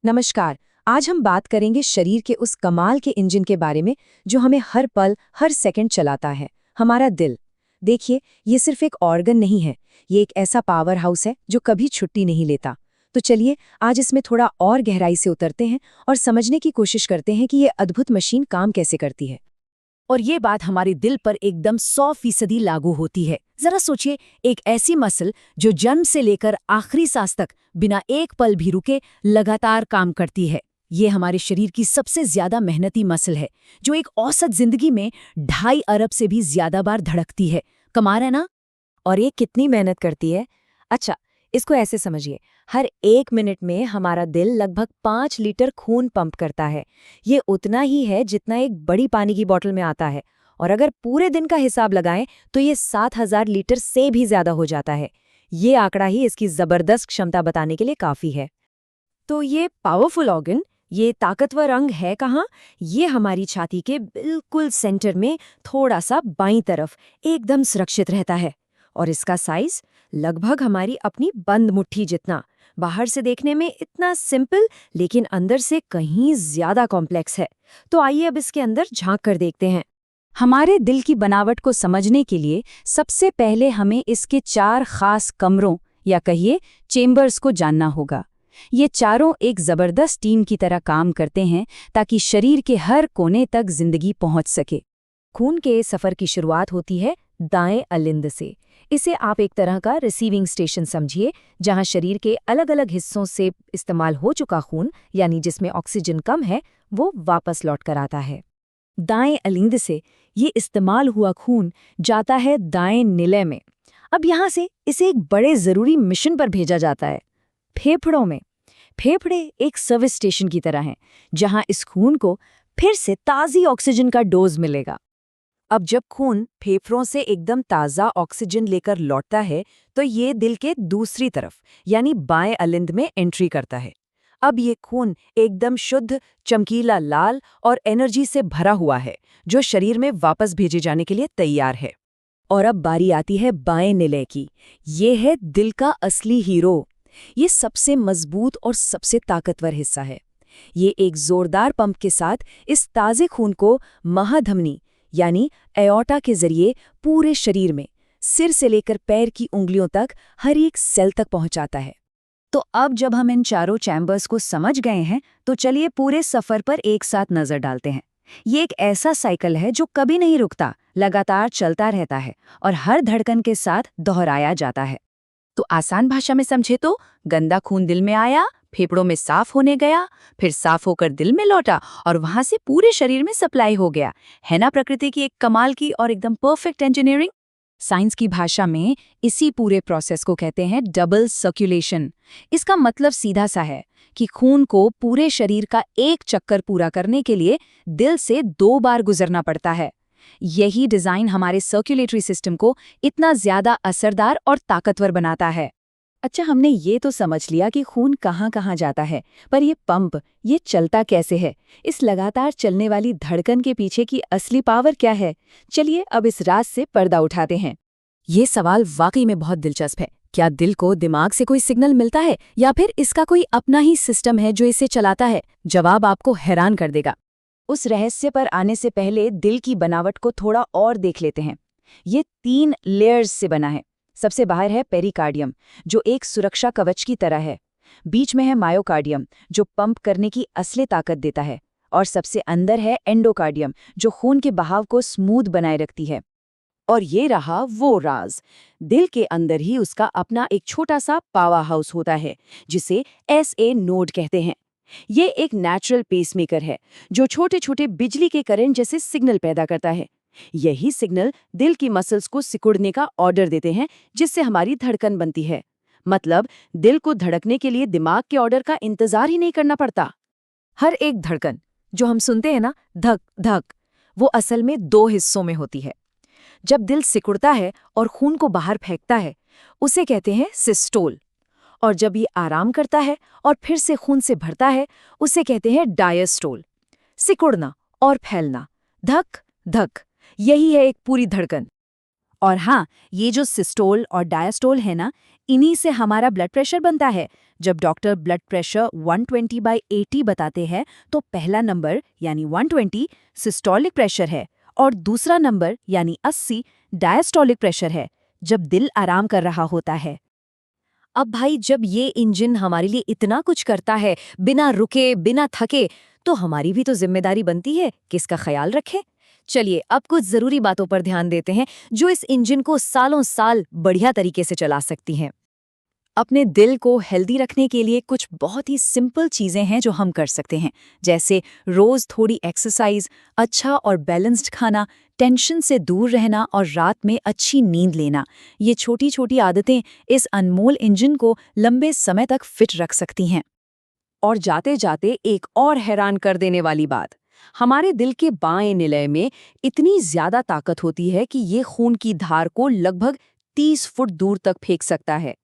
नमस्कार। आज हम बात करेंगे शरीर के उस कमाल के इंजन के बारे में जो हमें हर पल हर सेकंड चलाता है, हमारा दिल। देखिए, ये सिर्फ एक ऑर्गन नहीं है, ये एक ऐसा पावर हाउस है जो कभी छुट्टी नहीं लेता। तो चलिए आज इसमें थोड़ा और गहराई से उतरते हैं और समझने की कोशिश करते हैं कि ये अद्भुत मशीन काम कैसे करती है। और ये बात हमारे दिल पर एकदम 100% लागू होती है। जरा सोचिए, एक ऐसी मसल जो जन्म से लेकर आखिरी सांस तक बिना एक पल भी रुके लगातार काम करती है। ये हमारे शरीर की सबसे ज्यादा मेहनती मसल है, जो एक औसत जिंदगी में 2.5 अरब से भी ज्यादा बार धड़कती है। कमाल है ना? और ये कितनी मेहनत करती है? अच्छा, इसको ऐसे समझिए, हर 1 मिनट में हमारा दिल लगभग 5 लीटर खून पंप करता है। ये उतना ही है जितना एक बड़ी पानी की बोतल में आता है, और अगर पूरे दिन का हिसाब लगाएं तो ये 7,000 लीटर से भी ज्यादा हो जाता है। ये आंकड़ा ही इसकी जबरदस्त क्षमता बताने के लिए काफी है। तो ये पावरफुल ऑर्गन, ये ताकतवर अंग है कहाँ? ये हमारी छाती के बिल्कुल सेंटर में थोड़ा सा बाईं तरफ एकदम सुरक्षित रहता है। और इसका साइज लगभग हमारी अपनी बंद मुट्ठी जितना। बाहर से देखने में इतना सिंपल, लेकिन अंदर से कहीं ज्यादा कॉम्प्लेक्स है। तो आइए अब इसके अंदर झांक कर देखते हैं। हमारे दिल की बनावट को समझने के लिए सबसे पहले हमें इसके 4 खास कमरों या कहिए चेम्बर्स को जानना होगा। ये चारों एक जबरदस्त टीम की तरह काम करते हैं ताकि शरीर के हर कोने तक जिंदगी पहुंच सके। खून के सफर की शुरुआत होती है दाएं अलिंद से। इसे आप एक तरह का रिसीविंग स्टेशन समझिए, जहां शरीर के अलग अलग हिस्सों से इस्तेमाल हो चुका खून, यानी जिसमें ऑक्सीजन कम है, वो वापस लौट कर आता है। दाएं अलिंद से ये इस्तेमाल हुआ खून जाता है दाएं निलय में। अब यहां से इसे एक बड़े जरूरी मिशन पर भेजा जाता है, फेफड़ों में। फेफड़े एक सर्विस स्टेशन की तरह हैं, जहां इस खून को फिर से ताज़ी ऑक्सीजन का डोज मिलेगा। अब जब खून फेफड़ों से एकदम ताज़ा ऑक्सीजन लेकर लौटता है, तो ये दिल के दूसरी तरफ यानी बाएं अलिंद में एंट्री करता है। अब ये खून एकदम शुद्ध, चमकीला लाल और एनर्जी से भरा हुआ है, जो शरीर में वापस भेजे जाने के लिए तैयार है। और अब बारी आती है बाएं निलय की। ये है दिल का असली हीरो। ये सबसे मजबूत और सबसे ताकतवर हिस्सा है। ये एक जोरदार पंप के साथ इस ताज़े खून को महाधमनी यानी एओर्टा के जरिए पूरे शरीर में, सिर से लेकर पैर की उंगलियों तक, हर एक सेल तक पहुंचाता है। तो अब जब हम इन चारों चैम्बर्स को समझ गए हैं, तो चलिए पूरे सफर पर एक साथ नजर डालते हैं। ये एक ऐसा साइकिल है जो कभी नहीं रुकता, लगातार चलता रहता है और हर धड़कन के साथ दोहराया जाता है। तो आसान भाषा में समझे तो गंदा खून दिल में आया, फेफड़ों में साफ होने गया, फिर साफ होकर दिल में लौटा और वहां से पूरे शरीर में सप्लाई हो गया। है ना प्रकृति की एक कमाल की और एकदम परफेक्ट इंजीनियरिंग? साइंस की भाषा में इसी पूरे प्रोसेस को कहते हैं डबल सर्कुलेशन। इसका मतलब सीधा सा है कि खून को पूरे शरीर का एक चक्कर पूरा करने के लिए दिल से 2 बार गुजरना पड़ता है। यही डिजाइन हमारे सर्कुलेटरी सिस्टम को इतना ज्यादा असरदार और ताकतवर बनाता है। अच्छा, हमने ये तो समझ लिया कि खून कहाँ कहाँ जाता है, पर ये पंप, ये चलता कैसे है? इस लगातार चलने वाली धड़कन के पीछे की असली पावर क्या है? चलिए अब इस राज से पर्दा उठाते हैं। ये सवाल वाकई में बहुत दिलचस्प है। क्या दिल को दिमाग से कोई सिग्नल मिलता है या फिर इसका कोई अपना ही सिस्टम है जो इसे चलाता है? जवाब आपको हैरान कर देगा। उस रहस्य पर आने से पहले दिल की बनावट को थोड़ा और देख लेते हैं। ये 3 लेयर्स से बना है। सबसे बाहर है पेरिकार्डियम, जो एक सुरक्षा कवच की तरह है। बीच में है मायोकार्डियम, जो पंप करने की असली ताकत देता है। और सबसे अंदर है एंडोकार्डियम, जो खून के बहाव को स्मूथ बनाए रखती है। और ये रहा वो राज। दिल के अंदर ही उसका अपना एक छोटा सा पावर हाउस होता है, जिसे SA नोड कहते हैं। ये एक नेचुरल पेसमेकर है, जो छोटे छोटे बिजली के करंट जैसे सिग्नल पैदा करता है। यही सिग्नल दिल की मसल्स को सिकुड़ने का ऑर्डर देते हैं, जिससे हमारी धड़कन बनती है। मतलब दिल को धड़कने के लिए दिमाग के ऑर्डर का इंतजार ही नहीं करना पड़ता। हर एक धड़कन जो हम सुनते हैं ना, धक धक, वो असल में 2 हिस्सों में होती है। जब दिल सिकुड़ता है और खून को बाहर फेंकता है, उसे कहते हैं सिस्टोल। और जब ये आराम करता है और फिर से खून से भरता है, उसे कहते हैं डायस्टोल। सिकुड़ना और फैलना, धक धक, यही है एक पूरी धड़कन। और हाँ, ये जो सिस्टोल और डायस्टोल है ना, इन्हीं से हमारा ब्लड प्रेशर बनता है। जब डॉक्टर ब्लड प्रेशर 120/80 बताते हैं तो पहला नंबर यानी 120 सिस्टोलिक प्रेशर है और दूसरा नंबर यानी 80 डायस्टोलिक प्रेशर है, जब दिल आराम कर रहा होता है। अब भाई, जब ये इंजन हमारे लिए इतना कुछ करता है, बिना रुके बिना थके, तो हमारी भी तो जिम्मेदारी बनती है कि इसका ख्याल रखें। चलिए अब कुछ जरूरी बातों पर ध्यान देते हैं जो इस इंजन को सालों साल बढ़िया तरीके से चला सकती हैं। अपने दिल को हेल्दी रखने के लिए कुछ बहुत ही सिंपल चीजें हैं जो हम कर सकते हैं, जैसे रोज थोड़ी एक्सरसाइज, अच्छा और बैलेंस्ड खाना, टेंशन से दूर रहना और रात में अच्छी नींद लेना। ये छोटी छोटी आदतें इस अनमोल इंजन को लंबे समय तक फिट रख सकती हैं। और जाते जाते एक और हैरान कर देने वाली बात, हमारे दिल के बाएं निलय में इतनी ज्यादा ताकत होती है कि ये खून की धार को लगभग 30 फुट दूर तक फेंक सकता है।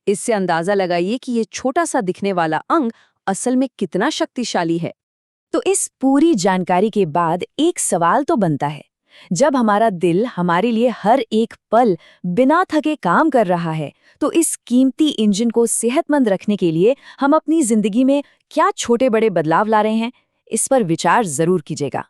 इससे अंदाजा लगाइए कि ये छोटा सा दिखने वाला अंग असल में कितना शक्तिशाली है। तो इस पूरी जानकारी के बाद एक सवाल तो बनता है, जब हमारा दिल हमारे लिए हर एक पल बिना थके काम कर रहा है, तो इस कीमती इंजन को सेहतमंद रखने के लिए हम अपनी जिंदगी में क्या छोटे बड़े बदलाव ला रहे हैं, इस पर विचार जरूर कीजिएगा।